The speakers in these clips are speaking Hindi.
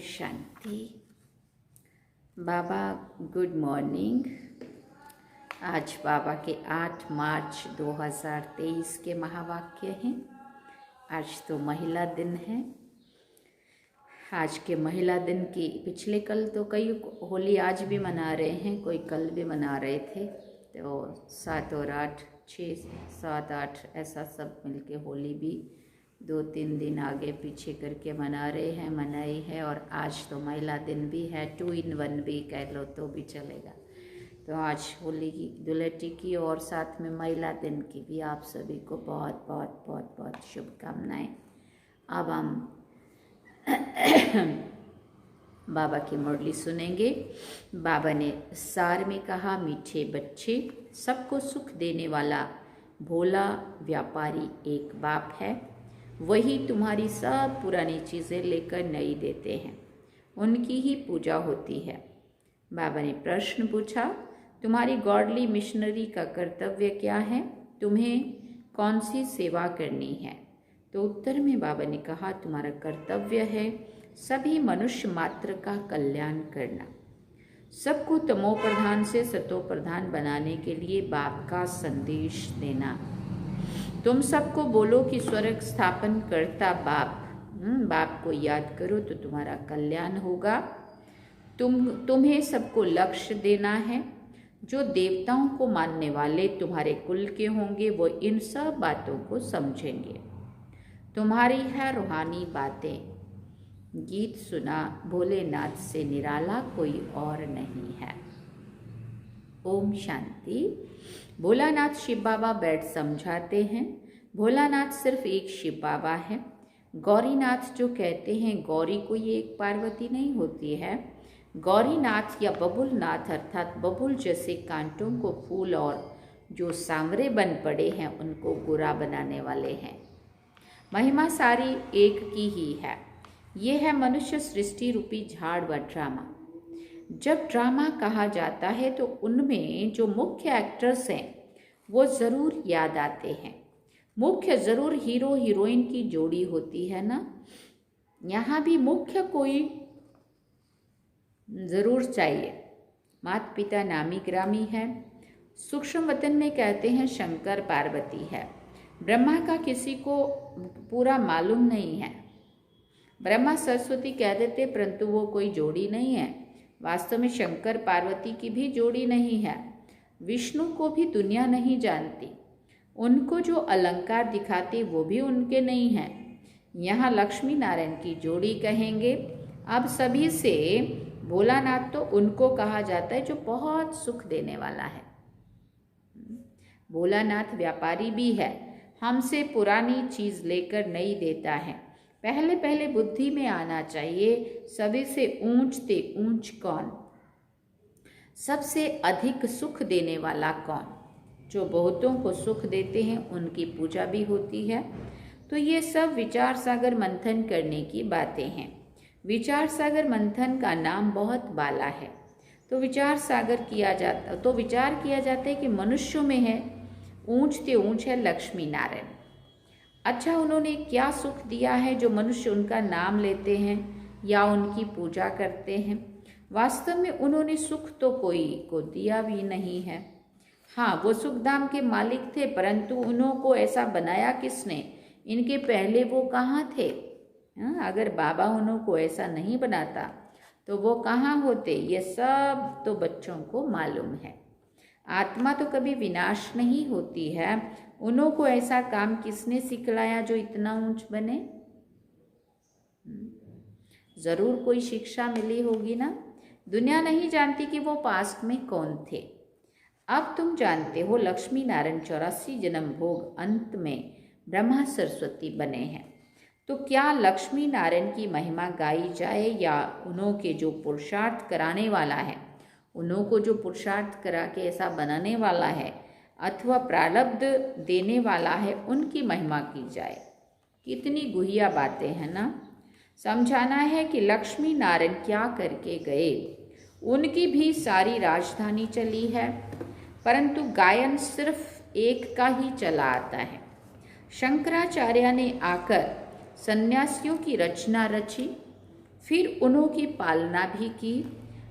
शांति। बाबा गुड मॉर्निंग। आज बाबा के 8 मार्च 2023 के महावाक्य हैं। आज तो महिला दिन है। आज के महिला दिन की पिछले कल तो कई होली आज भी मना रहे हैं, कोई कल भी मना रहे थे। तो 7 और 8 6 7 8 ऐसा सब मिलके होली भी 2-3 दिन आगे पीछे करके मना रहे हैं, मनाई है। और आज तो महिला दिन भी है, 2 in 1 भी कह लो तो भी चलेगा। तो आज होली की धुलेटी की और साथ में महिला दिन की भी आप सभी को बहुत बहुत बहुत बहुत शुभकामनाएं। अब हम बाबा की मुरली सुनेंगे। बाबा ने सार में कहा, मीठे बच्चे, सबको सुख देने वाला भोला व्यापारी एक बाप है। वही तुम्हारी सब पुरानी चीज़ें लेकर नई देते हैं, उनकी ही पूजा होती है। बाबा ने प्रश्न पूछा, तुम्हारी गॉडली मिशनरी का कर्तव्य क्या है? तुम्हें कौन सी सेवा करनी है? तो उत्तर में बाबा ने कहा, तुम्हारा कर्तव्य है सभी मनुष्य मात्र का कल्याण करना, सबको तमो प्रधान से सतो प्रधान बनाने के लिए बाप का संदेश देना। तुम सबको बोलो कि स्वर्ग स्थापन करता बाप, बाप को याद करो तो तुम्हारा कल्याण होगा। तुम्हें सबको लक्ष्य देना है। जो देवताओं को मानने वाले तुम्हारे कुल के होंगे वो इन सब बातों को समझेंगे। तुम्हारी है रूहानी बातें। गीत सुना भोलेनाथ से निराला कोई और नहीं है। ओम शांति। भोलानाथ शिव बाबा बैठ समझाते हैं। भोलानाथ सिर्फ एक शिव बाबा है। गौरीनाथ जो कहते हैं, गौरी कोई एक पार्वती नहीं होती है। गौरीनाथ या बबुलनाथ अर्थात बबुल जैसे कांटों को फूल और जो सांवरे बन पड़े हैं उनको गोरा बनाने वाले हैं। महिमा सारी एक की ही है। ये है मनुष्य सृष्टि रूपी झाड़ व ड्रामा। जब ड्रामा कहा जाता है तो उनमें जो मुख्य एक्टर्स हैं वो ज़रूर याद आते हैं। मुख्य ज़रूर हीरो हीरोइन की जोड़ी होती है ना। यहाँ भी मुख्य कोई ज़रूर चाहिए। माता पिता नामी ग्रामी है। सूक्ष्म वतन में कहते हैं शंकर पार्वती है। ब्रह्मा का किसी को पूरा मालूम नहीं है। ब्रह्मा सरस्वती कह देते, परंतु वो कोई जोड़ी नहीं है। वास्तव में शंकर पार्वती की भी जोड़ी नहीं है। विष्णु को भी दुनिया नहीं जानती। उनको जो अलंकार दिखाते वो भी उनके नहीं हैं। यहाँ लक्ष्मी नारायण की जोड़ी कहेंगे। अब सभी से भोलानाथ तो उनको कहा जाता है जो बहुत सुख देने वाला है। भोलानाथ व्यापारी भी है। हमसे पुरानी चीज़ लेकर नई देता है। पहले पहले बुद्धि में आना चाहिए, सभी से ऊंचते ऊंच कौन, सबसे अधिक सुख देने वाला कौन। जो बहुतों को सुख देते हैं उनकी पूजा भी होती है। तो ये सब विचार सागर मंथन करने की बातें हैं। विचार सागर मंथन का नाम बहुत बाला है। तो विचार किया जाता है कि मनुष्यों में है ऊंचते ऊंच है लक्ष्मी नारायण। अच्छा, उन्होंने क्या सुख दिया है जो मनुष्य उनका नाम लेते हैं या उनकी पूजा करते हैं? वास्तव में उन्होंने सुख तो कोई को दिया भी नहीं है। हाँ, वो सुखधाम के मालिक थे, परंतु उनको ऐसा बनाया किसने? इनके पहले वो कहाँ थे? अगर बाबा उनको ऐसा नहीं बनाता तो वो कहाँ होते? ये सब तो बच्चों को मालूम है। आत्मा तो कभी विनाश नहीं होती है। उनको ऐसा काम किसने सिखलाया जो इतना ऊंच बने? जरूर कोई शिक्षा मिली होगी ना। दुनिया नहीं जानती कि वो पास्ट में कौन थे। अब तुम जानते हो लक्ष्मी नारायण 84 जन्म भोग अंत में ब्रह्मा सरस्वती बने हैं। तो क्या लक्ष्मी नारायण की महिमा गाई जाए या उन्हों के जो पुरुषार्थ कराने वाला है, उन्हों को जो पुरुषार्थ करा के ऐसा बनाने वाला है अथवा प्रारब्ध देने वाला है, उनकी महिमा की जाए? कितनी गुहिया बातें हैं ना। समझाना है कि लक्ष्मी नारायण क्या करके गए। उनकी भी सारी राजधानी चली है, परंतु गायन सिर्फ एक का ही चला आता है। शंकराचार्य ने आकर सन्यासियों की रचना रची। फिर उन्हों की पालना भी की।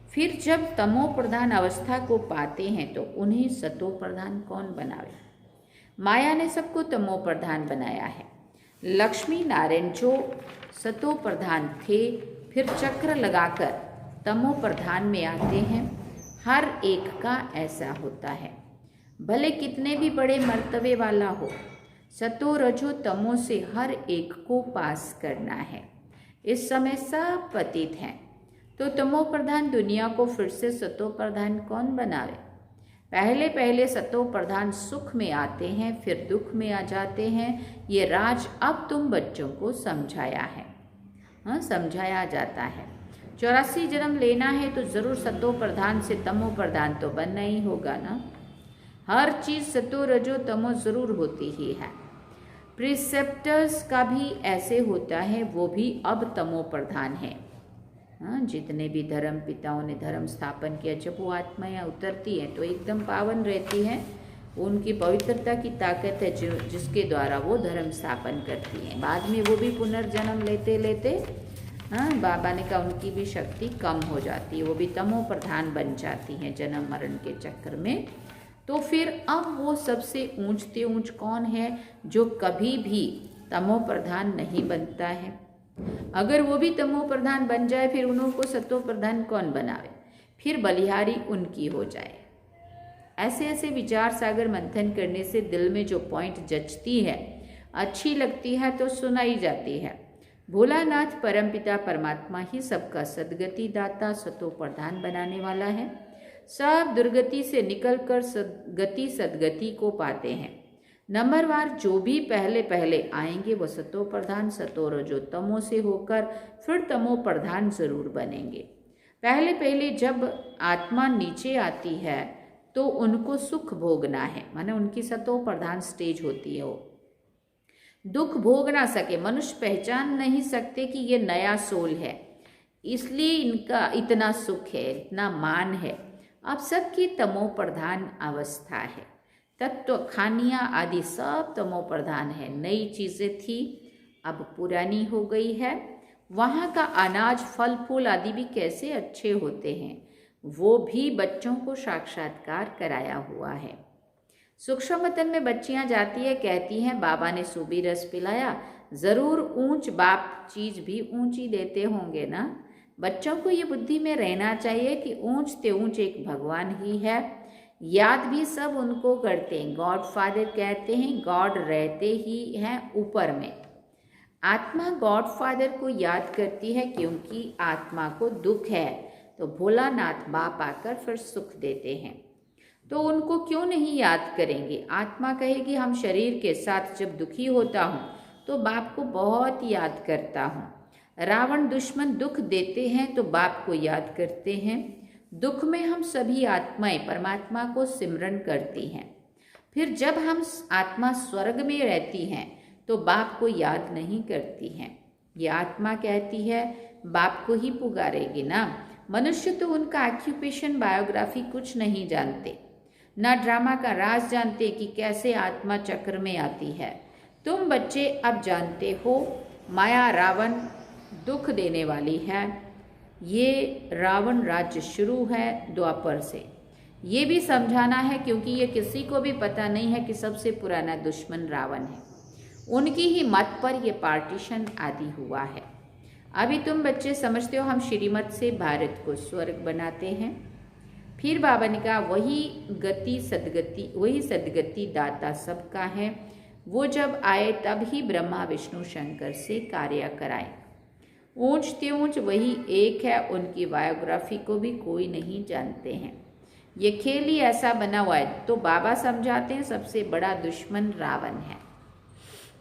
फिर जब तमो प्रधान अवस्था को पाते हैं तो उन्हें सतो प्रधान कौन बनावे? माया ने सबको तमो प्रधान बनाया है। लक्ष्मी नारायण जो सतो प्रधान थे, फिर चक्र लगाकर तमो प्रधान में आते हैं। हर एक का ऐसा होता है, भले कितने भी बड़े मर्तबे वाला हो, सतो रजो तमो से हर एक को पास करना है। इस समय सब पतित हैं, तो तमो प्रधान दुनिया को फिर से सतो प्रधान कौन बनावे? पहले पहले सतो प्रधान सुख में आते हैं, फिर दुख में आ जाते हैं। ये राज अब तुम बच्चों को समझाया है, हाँ समझाया जाता है। 84 जन्म लेना है तो जरूर सतो प्रधान से तमो प्रधान तो बनना ही होगा ना। हर चीज सतो रजो तमो जरूर होती ही है। प्रिसेप्टर्स का भी ऐसे होता है, वो भी अब तमो प्रधान है। हाँ, जितने भी धर्म पिताओं ने धर्म स्थापन किया, जब वो आत्माएं उतरती हैं तो एकदम पावन रहती हैं। उनकी पवित्रता की ताकत है जिसके द्वारा वो धर्म स्थापन करती हैं। बाद में वो भी पुनर्जन्म लेते लेते, हाँ बाबा ने कहा उनकी भी शक्ति कम हो जाती है, वो भी तमो प्रधान बन जाती हैं जन्म मरण के चक्कर में। तो फिर अब वो सबसे ऊंचते ऊंच कौन है जो कभी भी तमो प्रधान नहीं बनता है? अगर वो भी तमो प्रधान बन जाए फिर उन्हों को सतो प्रधान कौन बनावे? फिर बलिहारी उनकी हो जाए। ऐसे ऐसे विचार सागर मंथन करने से दिल में जो पॉइंट जचती है, अच्छी लगती है तो सुनाई जाती है। भोलानाथ परमपिता परमात्मा ही सबका सदगति दाता सतो प्रधान बनाने वाला है। सब दुर्गति से निकलकर सदगति को पाते हैं। नंबरवार जो भी पहले पहले आएंगे वो सतो प्रधान सतो रजो तमो से होकर फिर तमो प्रधान जरूर बनेंगे। पहले पहले जब आत्मा नीचे आती है तो उनको सुख भोगना है, माने उनकी सतो प्रधान स्टेज होती है। वो दुख भोग ना सके, मनुष्य पहचान नहीं सकते कि ये नया सोल है, इसलिए इनका इतना सुख है, इतना मान है। अब सबकी तमो प्रधान अवस्था है। तत्व खानियाँ आदि सब तमो प्रधान है। नई चीज़ें थी अब पुरानी हो गई है। वहाँ का अनाज फल फूल आदि भी कैसे अच्छे होते हैं, वो भी बच्चों को साक्षात्कार कराया हुआ है। सूक्ष्म वतन में बच्चियाँ जाती है, कहती हैं बाबा ने सूबी रस पिलाया, ज़रूर ऊंच बाप चीज़ भी ऊंची देते होंगे ना। बच्चों को ये बुद्धि में रहना चाहिए कि ऊंच ते ऊंच एक भगवान ही है। याद भी सब उनको करते हैं। गॉड फादर कहते हैं, गॉड रहते ही हैं ऊपर में। आत्मा गॉड फादर को याद करती है क्योंकि आत्मा को दुख है, तो भोलानाथ बाप आकर फिर सुख देते हैं। तो उनको क्यों नहीं याद करेंगे? आत्मा कहेगी हम शरीर के साथ जब दुखी होता हूँ तो बाप को बहुत याद करता हूँ। रावण दुश्मन दुख देते हैं तो बाप को याद करते हैं। दुख में हम सभी आत्माएं परमात्मा को सिमरन करती हैं। फिर जब हम आत्मा स्वर्ग में रहती हैं तो बाप को याद नहीं करती हैं। ये आत्मा कहती है बाप को ही पुकारेगी ना। मनुष्य तो उनका ऑक्यूपेशन बायोग्राफी कुछ नहीं जानते, ना ड्रामा का राज जानते कि कैसे आत्मा चक्र में आती है। तुम बच्चे अब जानते हो माया रावण दुख देने वाली है। ये रावण राज्य शुरू है द्वापर से। ये भी समझाना है क्योंकि ये किसी को भी पता नहीं है कि सबसे पुराना दुश्मन रावण है। उनकी ही मत पर ये पार्टीशन आदि हुआ है। अभी तुम बच्चे समझते हो हम श्रीमत से भारत को स्वर्ग बनाते हैं। फिर बाबा ने कहा वही सदगति दाता सबका है। वो जब आए तब ही ब्रह्मा विष्णु शंकर से कार्य कराए। ऊंच ते ऊंच वही एक है, उनकी बायोग्राफी को भी कोई नहीं जानते हैं। ये खेल ही ऐसा बना हुआ है। तो बाबा समझाते हैं सबसे बड़ा दुश्मन रावण है,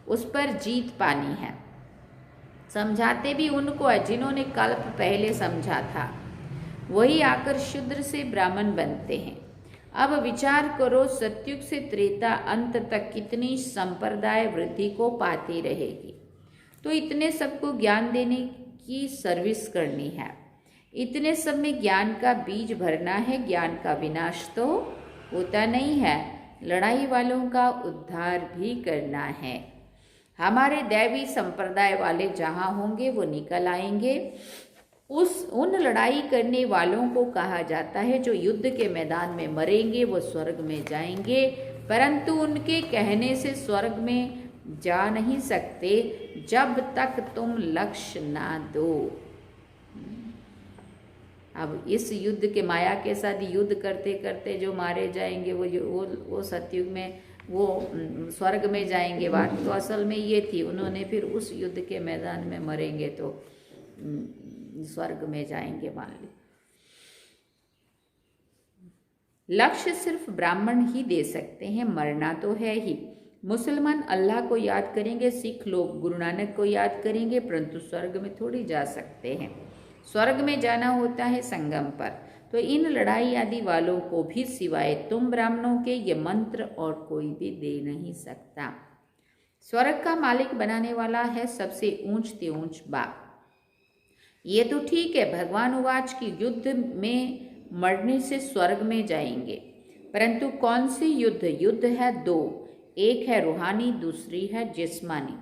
उस पर जीत पानी है। समझाते भी उनको है जिन्होंने कल्प पहले समझा था, वही आकर शूद्र से ब्राह्मण बनते हैं। अब विचार करो सतयुग से त्रेता अंत तक कितनी संप्रदाय वृद्धि को पाती रहेगी। तो इतने सबको ज्ञान देने की सर्विस करनी है। इतने सब में ज्ञान का बीज भरना है। ज्ञान का विनाश तो होता नहीं है, लड़ाई वालों का उद्धार भी करना है। हमारे दैवी संप्रदाय वाले जहाँ होंगे वो निकल आएंगे। उन लड़ाई करने वालों को कहा जाता है जो युद्ध के मैदान में मरेंगे वो स्वर्ग में जाएंगे, परंतु उनके कहने से स्वर्ग में जा नहीं सकते जब तक तुम लक्ष्य ना दो। अब इस युद्ध के माया के साथ युद्ध करते करते जो मारे जाएंगे वो सतयुग में वो स्वर्ग में जाएंगे। बात तो असल में ये थी, उन्होंने फिर उस युद्ध के मैदान में मरेंगे तो स्वर्ग में जाएंगे मान ली। लक्ष्य सिर्फ ब्राह्मण ही दे सकते हैं, मरना तो है ही। मुसलमान अल्लाह को याद करेंगे, सिख लोग गुरु नानक को याद करेंगे, परंतु स्वर्ग में थोड़ी जा सकते हैं। स्वर्ग में जाना होता है संगम पर। तो इन लड़ाई आदि वालों को भी सिवाय तुम ब्राह्मणों के ये मंत्र और कोई भी दे नहीं सकता। स्वर्ग का मालिक बनाने वाला है सबसे ऊंचते ऊंच बाप। ये तो ठीक है, भगवान उवाच की युद्ध में मरने से स्वर्ग में जाएंगे, परंतु कौन से युद्ध? युद्ध है दो, एक है रूहानी, दूसरी है जिस्मानी।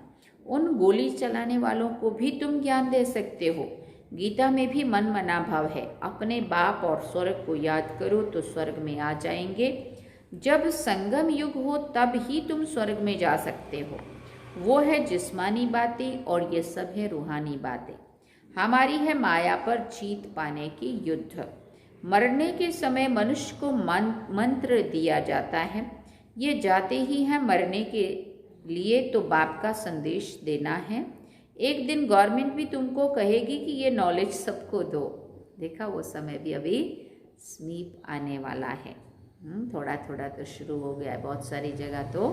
उन गोली चलाने वालों को भी तुम ज्ञान दे सकते हो। गीता में भी मन मना भाव है, अपने बाप और स्वर्ग को याद करो तो स्वर्ग में आ जाएंगे। जब संगम युग हो तब ही तुम स्वर्ग में जा सकते हो। वो है जिस्मानी बातें और ये सब है रूहानी बातें। हमारी है माया पर जीत पाने की युद्ध। मरने के समय मनुष्य को मंत्र दिया जाता है, ये जाते ही है मरने के लिए तो बाप का संदेश देना है। एक दिन गवर्नमेंट भी तुमको कहेगी कि ये नॉलेज सबको दो। देखा, वो समय भी अभी समीप आने वाला है। थोड़ा थोड़ा तो शुरू हो गया है, बहुत सारी जगह तो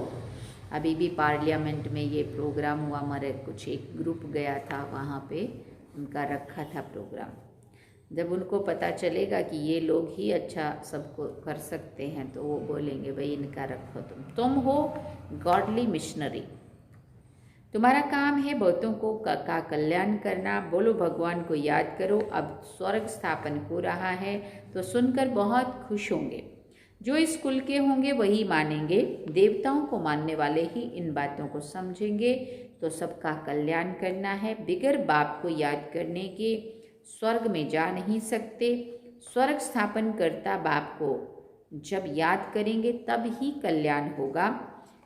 अभी भी पार्लियामेंट में ये प्रोग्राम हुआ। हमारे कुछ एक ग्रुप गया था, वहाँ पे उनका रखा था प्रोग्राम। जब उनको पता चलेगा कि ये लोग ही अच्छा सबको कर सकते हैं तो वो बोलेंगे भाई इनका रखो, तुम हो गॉडली मिशनरी। तुम्हारा काम है बहुतों को का कल्याण करना। बोलो भगवान को याद करो। अब स्वर्ग स्थापन हो रहा है तो सुनकर बहुत खुश होंगे। जो इस कुल के होंगे वही मानेंगे। देवताओं को मानने वाले ही इन बातों को समझेंगे। तो सबका कल्याण करना है। बिगर बाप को याद करने के स्वर्ग में जा नहीं सकते। स्वर्ग स्थापन करता बाप को जब याद करेंगे तब ही कल्याण होगा।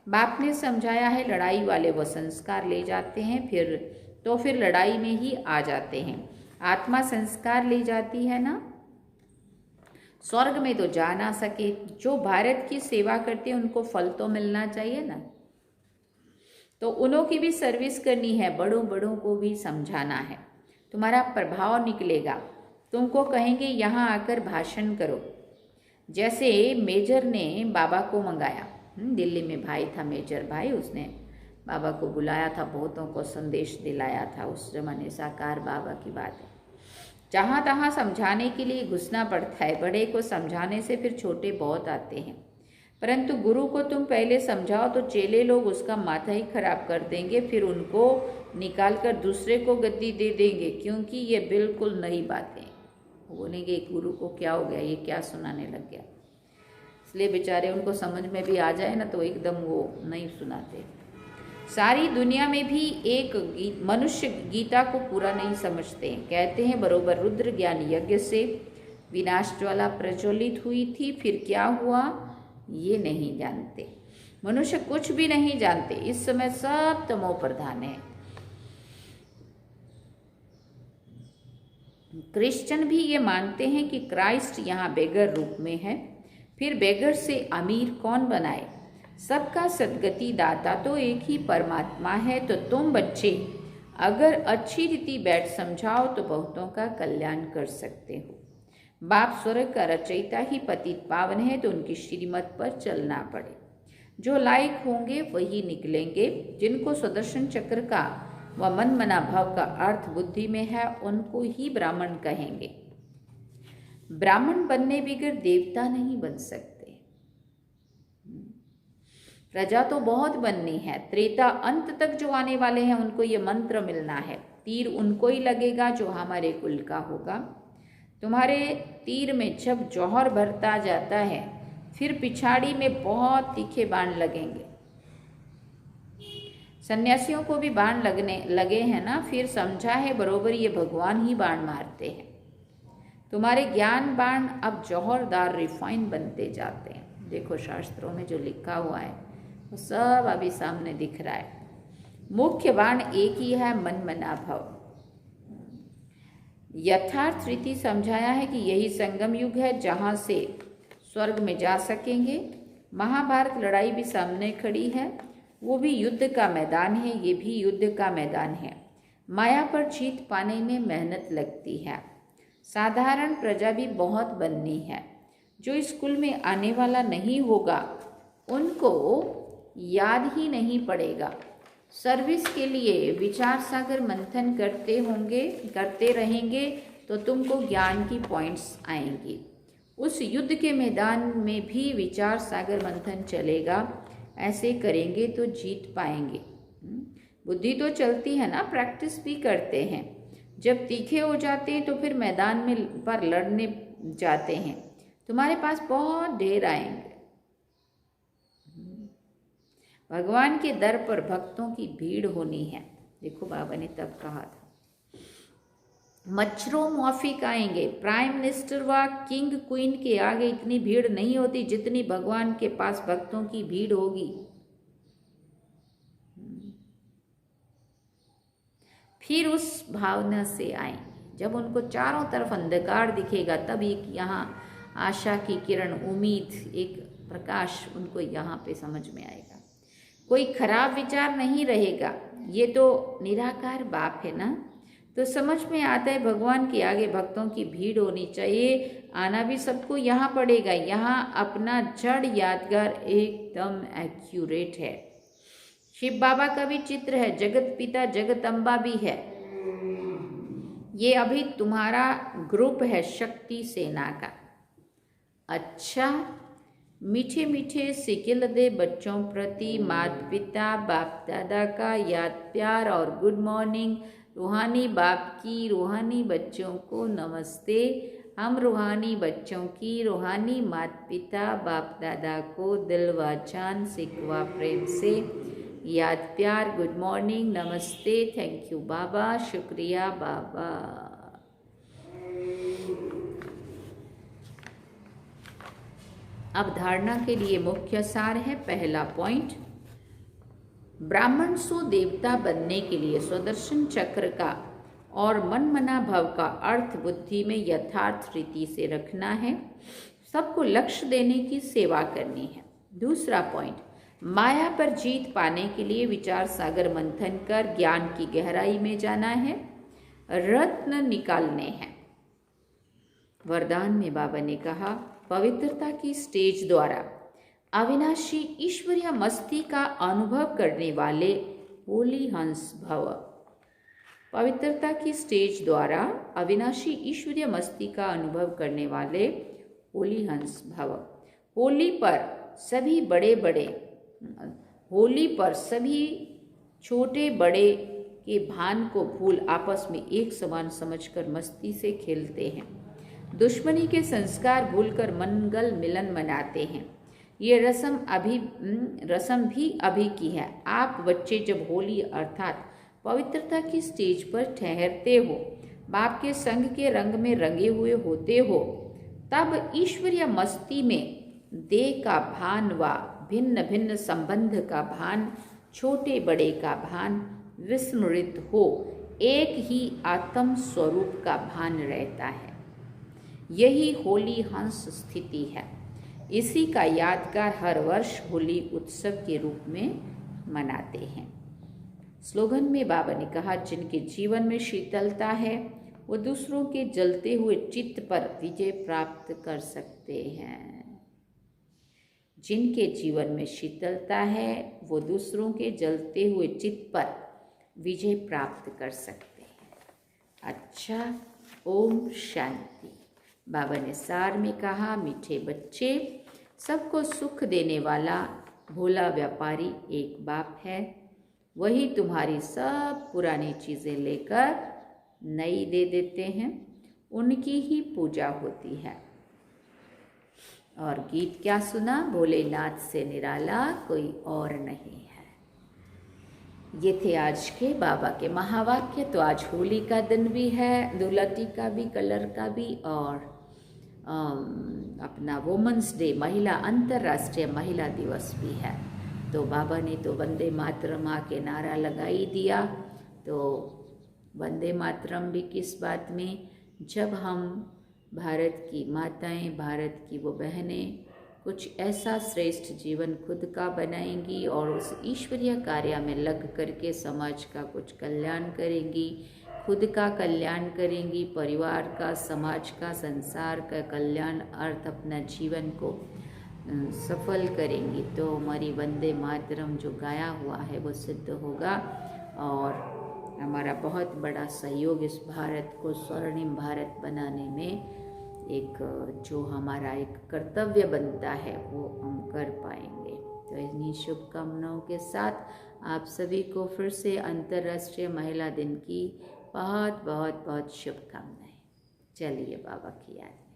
बाप ने समझाया है, लड़ाई वाले वो संस्कार ले जाते हैं, फिर लड़ाई में ही आ जाते हैं। आत्मा संस्कार ले जाती है ना, स्वर्ग में तो जा ना सके। जो भारत की सेवा करते हैं उनको फल तो मिलना चाहिए ना, तो उन्हों की भी सर्विस करनी है। बड़ों बड़ों को भी समझाना है। तुम्हारा प्रभाव निकलेगा। तुमको कहेंगे यहाँ आकर भाषण करो। जैसे मेजर ने बाबा को मंगाया, दिल्ली में भाई था मेजर भाई, उसने बाबा को बुलाया था, बहुतों को संदेश दिलाया था। उस जमाने साकार बाबा की बात है। जहाँ तहाँ समझाने के लिए घुसना पड़ता है। बड़े को समझाने से फिर छोटे बहुत आते हैं, परंतु गुरु को तुम पहले समझाओ तो चेले लोग उसका माथा ही खराब कर देंगे, फिर उनको निकाल कर दूसरे को गद्दी दे देंगे, क्योंकि ये बिल्कुल नई बातें। बोलेंगे गुरु को क्या हो गया, ये क्या सुनाने लग गया। इसलिए बेचारे उनको समझ में भी आ जाए ना तो एकदम वो नहीं सुनाते। सारी दुनिया में भी एक मनुष्य गीता को पूरा नहीं समझते हैं। कहते हैं बरोबर रुद्र ज्ञान यज्ञ से विनाश ज्वाला प्रज्वलित हुई थी, फिर क्या हुआ ये नहीं जानते। मनुष्य कुछ भी नहीं जानते। इस समय सब तमो प्रधान है। क्रिश्चियन भी ये मानते हैं कि क्राइस्ट यहाँ बेगर रूप में है। फिर बेगर से अमीर कौन बनाए? सबका सदगति दाता तो एक ही परमात्मा है। तो तुम बच्चे अगर अच्छी रीति बैठ समझाओ तो बहुतों का कल्याण कर सकते हो। बाप स्वर्ग का रचयिता ही पतित पावन है, तो उनकी श्रीमत पर चलना पड़े। जो लायक होंगे वही निकलेंगे। जिनको सुदर्शन चक्र का व मन मना भाव का अर्थ बुद्धि में है उनको ही ब्राह्मण कहेंगे। ब्राह्मण बनने बगैर देवता नहीं बन सकते। प्रजा तो बहुत बननी है। त्रेता अंत तक जो आने वाले हैं उनको ये मंत्र मिलना है। तीर उनको ही लगेगा जो हमारे कुल का होगा। तुम्हारे तीर में जब जौहर भरता जाता है फिर पिछाड़ी में बहुत तीखे बाण लगेंगे। सन्यासियों को भी बाण लगने लगे हैं ना, फिर समझा है बरोबर ये भगवान ही बाण मारते हैं। तुम्हारे ज्ञान बाण अब जौहरदार रिफाइन बनते जाते हैं। देखो शास्त्रों में जो लिखा हुआ है वो सब अभी सामने दिख रहा है। मुख्य बाण एक ही है, मन मना भव। यथार्थ रीति समझाया है कि यही संगम युग है जहाँ से स्वर्ग में जा सकेंगे। महाभारत लड़ाई भी सामने खड़ी है, वो भी युद्ध का मैदान है, ये भी युद्ध का मैदान है। माया पर जीत पाने में मेहनत लगती है। साधारण प्रजा भी बहुत बननी है। जो स्कूल में आने वाला नहीं होगा उनको याद ही नहीं पड़ेगा। सर्विस के लिए विचार सागर मंथन करते रहेंगे तो तुमको ज्ञान की पॉइंट्स आएंगी। उस युद्ध के मैदान में भी विचार सागर मंथन चलेगा। ऐसे करेंगे तो जीत पाएंगे। बुद्धि तो चलती है ना, प्रैक्टिस भी करते हैं। जब तीखे हो जाते हैं तो फिर मैदान में पर लड़ने जाते हैं। तुम्हारे पास बहुत ढेर आएंगे। भगवान के दर पर भक्तों की भीड़ होनी है। देखो बाबा ने तब कहा था, मच्छरों माफिक आएंगे। प्राइम मिनिस्टर व किंग क्वीन के आगे इतनी भीड़ नहीं होती जितनी भगवान के पास भक्तों की भीड़ होगी। फिर उस भावना से आएंगे। जब उनको चारों तरफ अंधकार दिखेगा तब एक यहाँ आशा की किरण, उम्मीद, एक प्रकाश उनको यहाँ पे समझ में आएगा। कोई खराब विचार नहीं रहेगा। ये तो निराकार बाप है ना, तो समझ में आता है भगवान के आगे भक्तों की भीड़ होनी चाहिए। आना भी सबको यहाँ पड़ेगा। यहाँ अपना जड़ यादगार एकदम एक्यूरेट है। शिव बाबा का भी चित्र है, जगत पिता जगदम्बा भी है। ये अभी तुम्हारा ग्रुप है शक्ति सेना का। अच्छा, मीठे मीठे सिकिल दे बच्चों प्रति माता पिता बाप दादा का याद प्यार और गुड मॉर्निंग। रूहानी बाप की रूहानी बच्चों को नमस्ते। हम रूहानी बच्चों की रूहानी माता पिता बाप दादा को दिल व जान सिकवा प्रेम से याद प्यार, गुड मॉर्निंग, नमस्ते, थैंक यू बाबा, शुक्रिया बाबा। अब धारणा के लिए मुख्य सार है। पहला पॉइंट, ब्राह्मण सो देवता बनने के लिए स्वदर्शन चक्र का और मन मना भव का अर्थ बुद्धि में यथार्थ रीति से रखना है। सबको लक्ष्य देने की सेवा करनी है। दूसरा पॉइंट, माया पर जीत पाने के लिए विचार सागर मंथन कर ज्ञान की गहराई में जाना है, रत्न निकालने हैं। वरदान में बाबा ने कहा, पवित्रता की स्टेज द्वारा अविनाशी ईश्वरीय मस्ती का अनुभव करने वाले होली हंस भव। पवित्रता की स्टेज द्वारा अविनाशी ईश्वरीय मस्ती का अनुभव करने वाले होली हंस भव। होली पर सभी छोटे बड़े के भान को भूल आपस में एक समान समझकर मस्ती से खेलते हैं। दुश्मनी के संस्कार भूलकर मंगल मिलन मनाते हैं। ये रस्म भी अभी की है। आप बच्चे जब होली अर्थात पवित्रता की स्टेज पर ठहरते हो, बाप के संग के रंग में रंगे हुए होते हो, तब ईश्वरीय मस्ती में देह का भान व भिन्न भिन्न संबंध का भान, छोटे बड़े का भान विस्मृत हो एक ही आत्म स्वरूप का भान रहता है। यही होली हंस स्थिति है। इसी का यादगार हर वर्ष होली उत्सव के रूप में मनाते हैं। स्लोगन में बाबा ने कहा, जिनके जीवन में शीतलता है वो दूसरों के जलते हुए चित्त पर विजय प्राप्त कर सकते हैं। जिनके जीवन में शीतलता है वो दूसरों के जलते हुए चित्त पर विजय प्राप्त कर सकते हैं। अच्छा, ओम शांति। बाबा ने सार में कहा, मीठे बच्चे, सबको सुख देने वाला भोला व्यापारी एक बाप है। वही तुम्हारी सब पुरानी चीज़ें लेकर नई दे देते हैं। उनकी ही पूजा होती है। और गीत क्या सुना, भोलेनाथ से निराला कोई और नहीं है। ये थे आज के बाबा के महावाक्य। तो आज होली का दिन भी है, दुलटी का भी, कलर का भी, और अपना वुमेंस डे, महिला अंतर्राष्ट्रीय महिला दिवस भी है। तो बाबा ने तो वंदे मातरम के नारा लगा ही दिया। तो वंदे मातरम भी किस बात में, जब हम भारत की माताएं, भारत की वो बहनें कुछ ऐसा श्रेष्ठ जीवन खुद का बनाएंगी और उस ईश्वरीय कार्य में लग करके समाज का कुछ कल्याण करेंगी, खुद का कल्याण करेंगी, परिवार का, समाज का, संसार का कल्याण अर्थ अपना जीवन को सफल करेंगी, तो हमारी वंदे मातरम जो गाया हुआ है वो सिद्ध होगा और हमारा बहुत बड़ा सहयोग इस भारत को स्वर्णिम भारत बनाने में एक जो हमारा एक कर्तव्य बनता है वो हम कर पाएंगे। तो इन्हीं शुभकामनाओं के साथ आप सभी को फिर से अंतर्राष्ट्रीय महिला दिन की बहुत बहुत बहुत शुभकामनाएं। चलिए बाबा की याद।